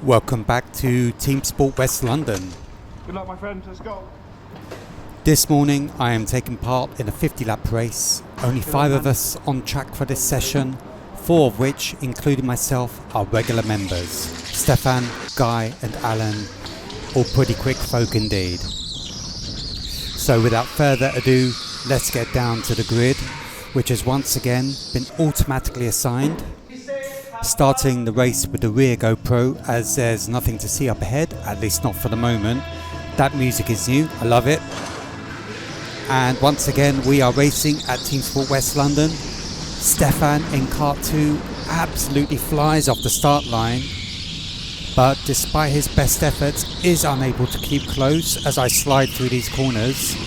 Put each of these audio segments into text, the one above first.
Welcome back to Teamsport West London. Good luck, my friend. Let's go. This morning I am taking part in a 50-lap race. Only 5 of us on track for this session, 4 of which, including myself, are regular members. Stefan, Guy and Alan, all pretty quick folk indeed. So without further ado, let's get down to the grid, which has once again been automatically assigned. Starting the race with the rear GoPro, as there's nothing to see up ahead, at least not for the moment. That music is new, I love it. And once again we are racing at Teamsport West London. Stefan in kart 2 absolutely flies off the start line, but despite his best efforts is unable to keep close as I slide through these corners.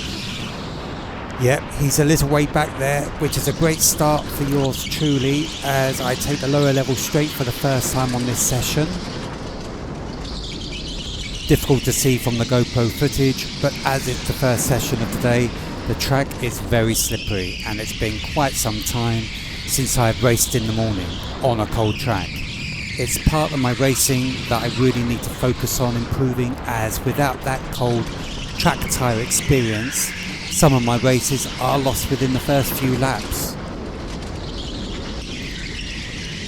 Yep, he's a little way back there, which is a great start for yours truly, as I take the lower level straight for the first time on this session. Difficult to see from the GoPro footage, but as it's the first session of the day, the track is very slippery and it's been quite some time since I've raced in the morning on a cold track. It's part of my racing that I really need to focus on improving, as without that cold track tyre experience, some of my races are lost within the first few laps.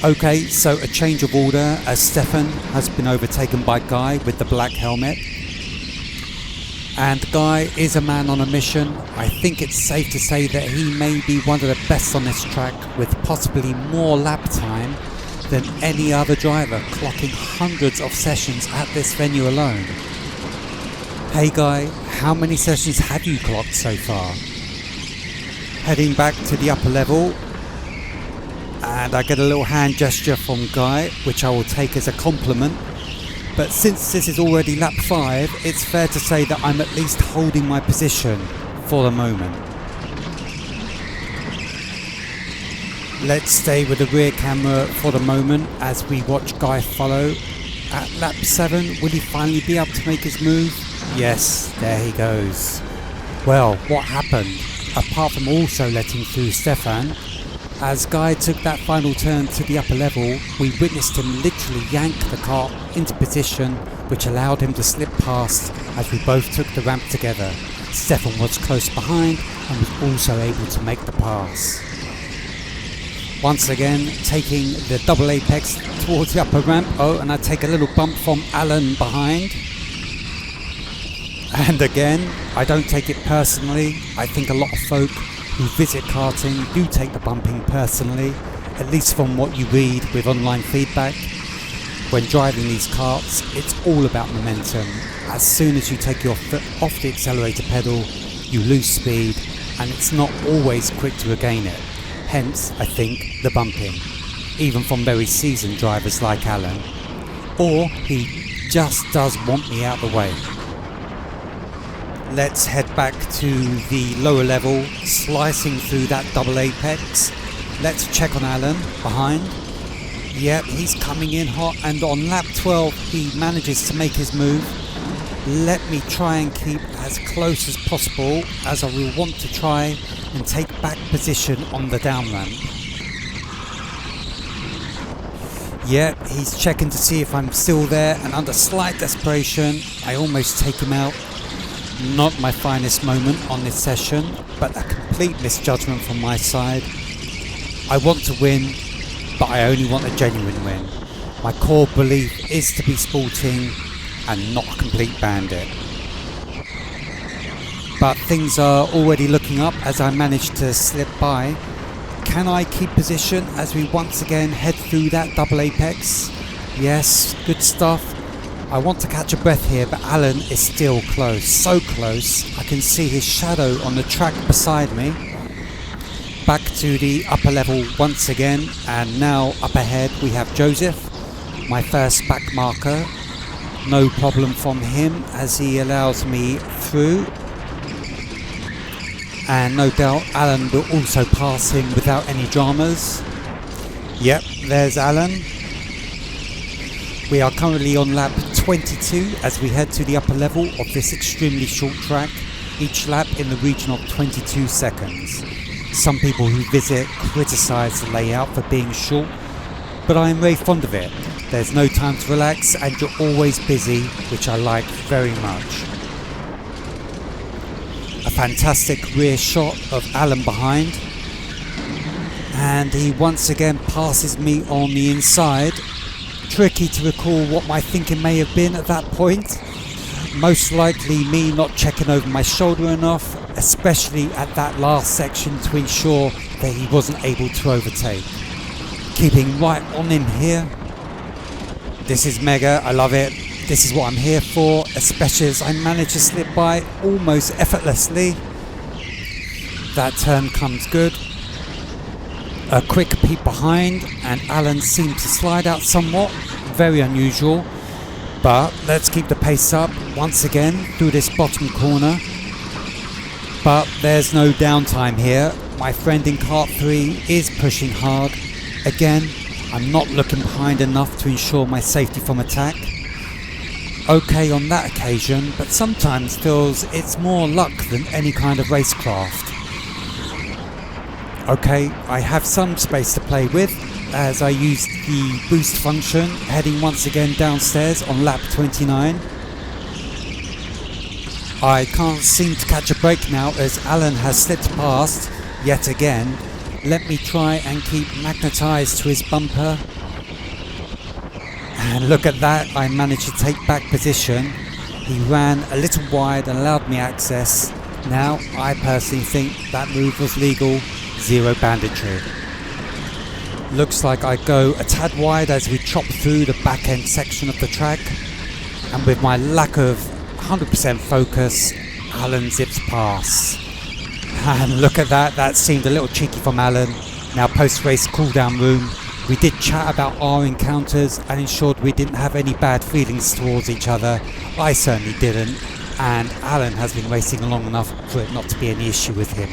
Okay, so a change of order as Stefan has been overtaken by Guy with the black helmet. And Guy is a man on a mission. I think it's safe to say that he may be one of the best on this track, with possibly more lap time than any other driver, clocking hundreds of sessions at this venue alone. Hey Guy, how many sessions have you clocked so far? Heading back to the upper level, and I get a little hand gesture from Guy, which I will take as a compliment. But since this is already lap 5, it's fair to say that I'm at least holding my position for the moment. Let's stay with the rear camera for the moment as we watch Guy follow. At lap 7, will he finally be able to make his move? Yes, there he goes. Well, what happened? Apart from also letting through Stefan, as Guy took that final turn to the upper level, we witnessed him literally yank the car into position, which allowed him to slip past as we both took the ramp together. Stefan was close behind and was also able to make the pass. Once again, taking the double apex towards the upper ramp. Oh, and I take a little bump from Alan behind. And again, I don't take it personally. I think a lot of folk who visit karting do take the bumping personally, at least from what you read with online feedback. When driving these karts, it's all about momentum. As soon as you take your foot off the accelerator pedal, you lose speed, and it's not always quick to regain it. Hence, I think, the bumping, even from very seasoned drivers like Alan. Or he just does want me out of the way. Let's head back to the lower level, slicing through that double apex. Let's check on Alan behind. Yep, he's coming in hot, and on lap 12 he manages to make his move. Let me try and keep as close as possible, as I will want to try and take back position on the down ramp. Yep, he's checking to see if I'm still there, and under slight desperation I almost take him out. Not my finest moment on this session, but a complete misjudgment from my side. I want to win, but I only want a genuine win. My core belief is to be sporting and not a complete bandit. But things are already looking up as I manage to slip by. Can I keep position as we once again head through that double apex? Yes, good stuff. I want to catch a breath here, but Alan is still close, so close I can see his shadow on the track beside me. Back to the upper level once again, and now up ahead we have Joseph, my first back marker. No problem from him as he allows me through, and no doubt Alan will also pass him without any dramas. Yep, there's Alan. We are currently on lap 22 as we head to the upper level of this extremely short track, each lap in the region of 22 seconds. Some people who visit criticise the layout for being short, but I am very fond of it. There's no time to relax and you're always busy, which I like very much. A fantastic rear shot of Alan behind, and he once again passes me on the inside. Tricky to recall what my thinking may have been at that point. Most likely me not checking over my shoulder enough, especially at that last section, to ensure that he wasn't able to overtake. Keeping right on him here. This is mega, I love it. This is what I'm here for, especially as I manage to slip by almost effortlessly. That turn comes good. A quick peek behind and Alan seems to slide out somewhat. Very unusual. But let's keep the pace up once again through this bottom corner. But there's no downtime here. My friend in kart 3 is pushing hard. Again, I'm not looking behind enough to ensure my safety from attack. Okay on that occasion, but sometimes feels it's more luck than any kind of racecraft. Okay, I have some space to play with as I use the boost function, heading once again downstairs on lap 29. I can't seem to catch a break now as Alan has slipped past yet again. Let me try and keep magnetised to his bumper. And look at that, I managed to take back position. He ran a little wide and allowed me access. Now, I personally think that move was legal, zero banditry. Looks like I go a tad wide as we chop through the back end section of the track. And with my lack of 100% focus, Alan zips past. And look at that, that seemed a little cheeky from Alan. Now post-race cool-down room, we did chat about our encounters and ensured we didn't have any bad feelings towards each other. I certainly didn't, and Alan has been racing long enough for it not to be any issue with him.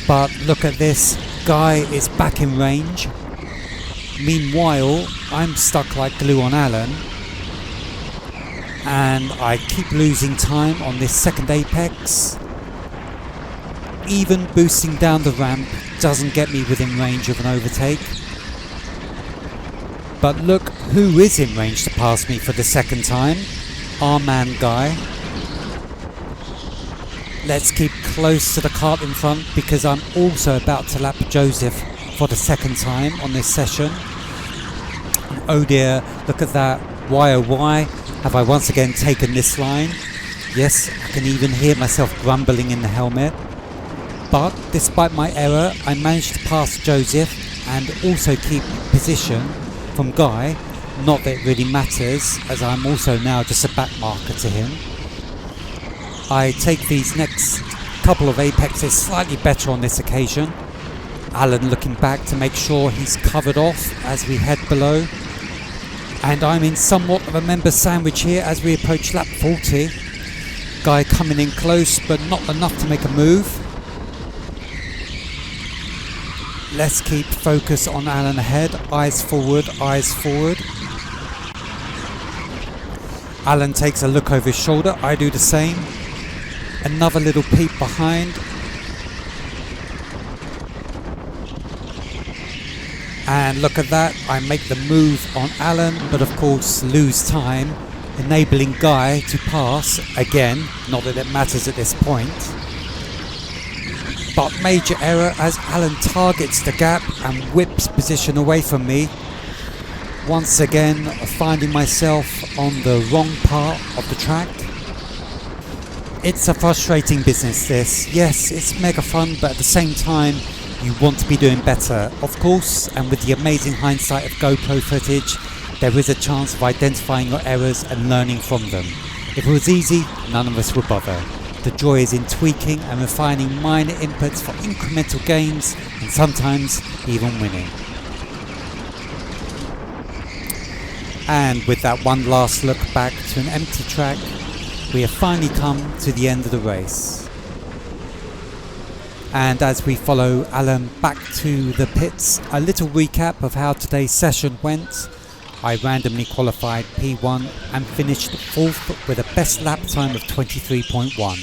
But look at this, Guy is back in range. Meanwhile, I'm stuck like glue on Alan. And I keep losing time on this second apex. Even boosting down the ramp doesn't get me within range of an overtake. But look who is in range to pass me for the second time. Our man Guy. Let's keep close to the kart in front because I'm also about to lap Joseph for the second time on this session. And oh dear, look at that. Why oh why have I once again taken this line? Yes, I can even hear myself grumbling in the helmet. But despite my error, I managed to pass Joseph and also keep position from Guy. Not that it really matters, as I'm also now just a back marker to him. I take these next couple of apexes slightly better on this occasion. Alan looking back to make sure he's covered off as we head below. And I'm in somewhat of a member sandwich here as we approach lap 40. Guy coming in close but not enough to make a move. Let's keep focus on Alan ahead. Eyes forward, eyes forward. Alan takes a look over his shoulder. I do the same. Another little peep behind. And look at that, I make the move on Alan, but of course lose time, enabling Guy to pass again. Not that it matters at this point. But major error as Alan targets the gap and whips position away from me. Once again finding myself on the wrong part of the track. It's a frustrating business this. Yes, it's mega fun, but at the same time you want to be doing better, of course, and with the amazing hindsight of GoPro footage, there is a chance of identifying your errors and learning from them. If it was easy, none of us would bother. The joy is in tweaking and refining minor inputs for incremental gains, and sometimes even winning. And with that one last look back to an empty track, we have finally come to the end of the race. And as we follow Alan back to the pits, a little recap of how today's session went. I randomly qualified P1 and finished 4th with a best lap time of 23.1.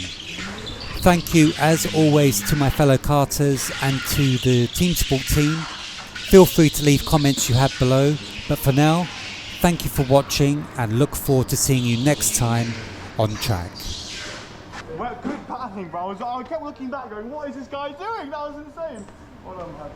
Thank you as always to my fellow karters and to the Teamsport team. Feel free to leave comments you have below, but for now, thank you for watching and look forward to seeing you next time on track. Well, good battling, bro. I kept looking back going, what is this guy doing? That was insane. Well done, man.